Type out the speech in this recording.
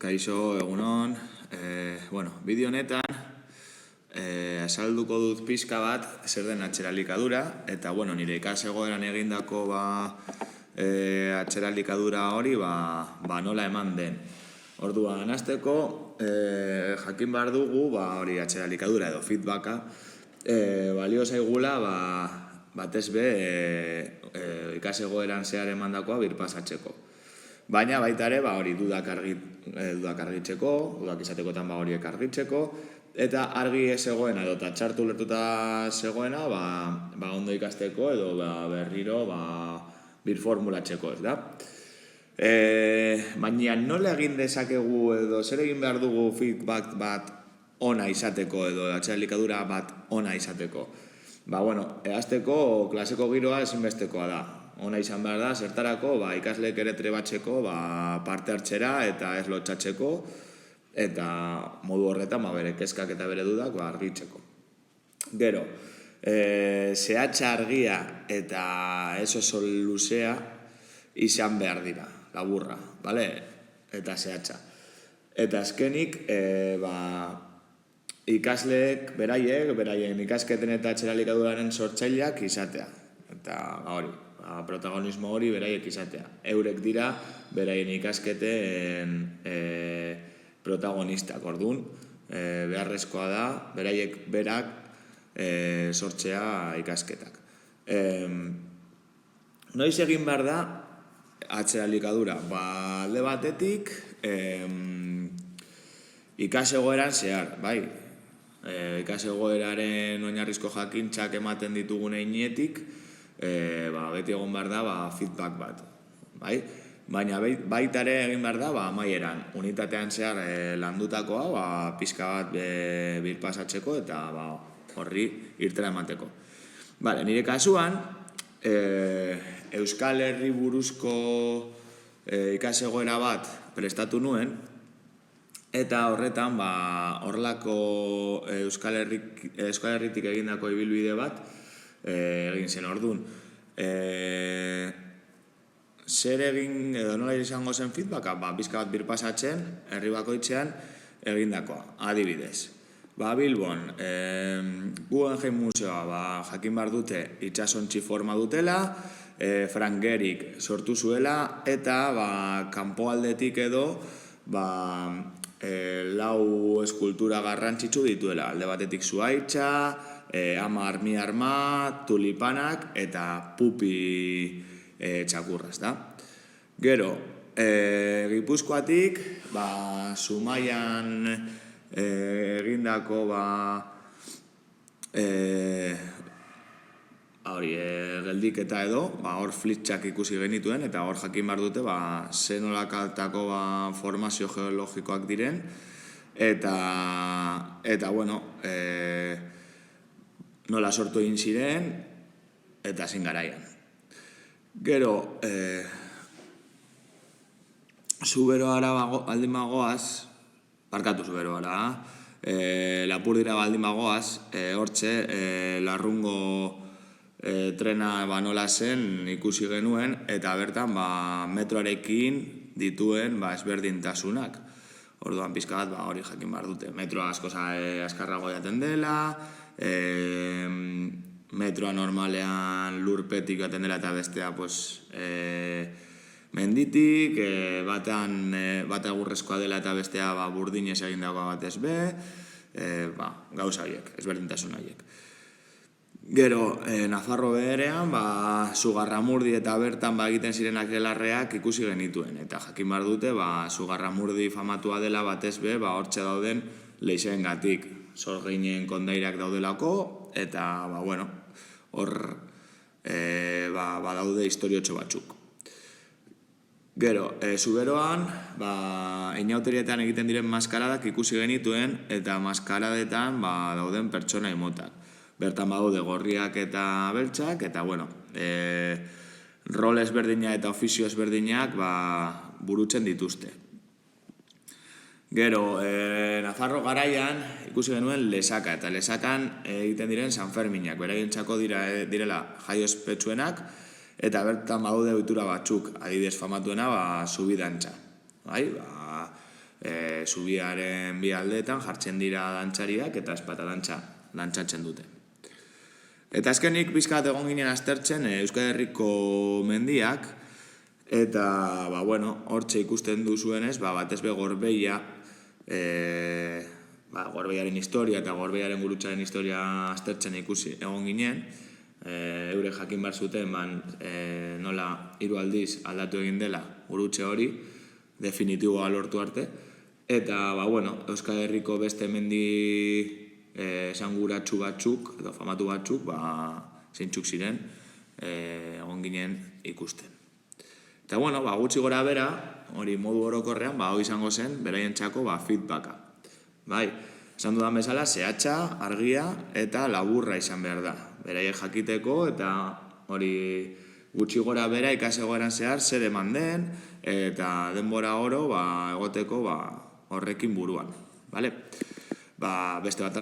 Kaixo, egunon. Bideo honetan azalduko dut pixka bat zer den atzeralikadura, eta nire ikasegoeran egindako atzeralikadura hori nola eman den. Orduan, hasteko jakin behar dugu hori atzeralikadura edo feedbacka balio zaigula batez be ikasegoeran zehar emandakoa birpasatzeko. Baina baita ere, hori dudak argitzeko, dudak izatekotan horiek argitzeko, eta argi ez zegoena edo txartu lertuta zegoena, ondo ikasteko edo berriro birformulatzeko, ez da? Baina nola egin dezakegu edo zer egin behar dugu feedback bat ona izateko edo atzeralikadura bat ona izateko? Hasteko klaseko giroa ezinbestekoa da. Ona izan behar da, zertarako, ikasleek ere trebatzeko, parte hartzera eta ez lotxatzeko, eta modu horretan bere kezkak eta bere dudak argitzeko. Gero, zehatza argia eta ez oso luzea izan behar dira, laburra, bale? Eta zehatza. Eta azkenik, ikasleek beraien ikasketen eta atzeralikaduraren sortzaileak izatea. Eta hori, protagonismo hori beraiek izatea. Eurek dira beraien ikasketen protagonistak, orduan, beharrezkoa da, beraiek berak sortzea ikasketak. Noiz egin behar da atzeralikadura? Alde batetik, ikasegoeran zehar, bai? Ikasegoeraren oinarrizko jakintzak ematen ditugun heinetik, beti egon behar da feedback bat, bai? Baina baita ere egin behar da amaieran, unitatean zehar landutakoa pixka bat birpasatzeko eta horri irtera emateko. Nire kasuan, Euskal Herri buruzko ikasegoera bat prestatu nuen, eta horretan horrelako Euskal Herritik egindako ibilbide bat egin zen orduan. Zer egin edo nola izango zen feedbacka? Pixka bat birpasatzen, herri bakoitzean egindakoa. Adibidez, Bilbon, Guggenheim Museoa jakin behar dute itsasontzi forma dutela, Frank Gehrig sortu zuela, eta kanpoaldetik edo lau eskultura garrantzitsu dituela. Alde batetik zuhaitza, ama armi arma, tulipanak eta pupi txakurraz, da? Gero, Gipuzkoatik, Zumaian egindako geldiketa edo, hor flitxak ikusi genituen, eta hor jakin behar dute, ze nolakaltako formazio geologikoak diren, eta nola sortu egin ziren, eta zein garaian. Gero, Zuberoara baldin bagoaz, Lapurdira baldin bagoaz, hortxe, Larrungo trena nola zen ikusi genuen, eta bertan metroarekin dituen ezberdintasunak. Orduan pixka bat hori jakin behar dute. Metroa askoz azkarrago jaten dela, metroa normalean lurpetik jaten dela eta bestea menditik, bata egurrezkoa dela eta bestea burdinez egindakoa batez be, gauza horiek, ezberdintasun horiek. Gero, Nafarro beherean, Zugarramurdi eta bertan egiten ziren akrelarreak ikusi genituen. Eta jakin behar dute, Zugarramurdi famatua dela batez be, hortxe dauden lehizeengatik. Sorginen kondairak daudelako, eta, hor daude historiotxo batzuk. Gero, Zuberoan, inauterietan egiten diren maskaradak ikusi genituen, eta maskaradetan dauden pertsona imotak. Bertan badaude gorriak eta beltzak, eta, rol ezberdina eta ofizio ezberdinak burutzen dituzte. Gero, Nafarro garaian ikusi genuen lesaka, eta lesakan egiten diren Sanferminak, beraientzako direla jai ospetsuenak, eta bertan badaude ohitura batzuk, adibidez famatuena, subidantza. zubiaren bi aldeetan jartzen dira dantzariak eta espata dantzatzen dute. Eta azkenik bizkat egon ginen aztertzen Euskal Herriko mendiak, eta hortxe ikusten duzuenez, batez be Gorbeia, Gorbeiaren historia eta Gorbeiaren gurutzaren historia aztertzen ikusi egon ginen, eure jakin behar zuten nola 3 aldiz aldatu egin dela gurutze hori, definitiboa lortu arte, eta Euskal Herriko beste mendi esanguratsu batzuk, edo famatu batzuk, zeintzuk ziren, egon ginen ikusten. Eta gutxi gora bera, hori modu orokorrean, hori izango zen, beraientzako feedbacka. Esan dudan bezala, zehatza, argia eta laburra izan behar da. Beraiek jakiteko eta hori gutxi gora bera ikasegoeran zehar zer eman den eta denbora oro egoteko horrekin buruan. Beste bat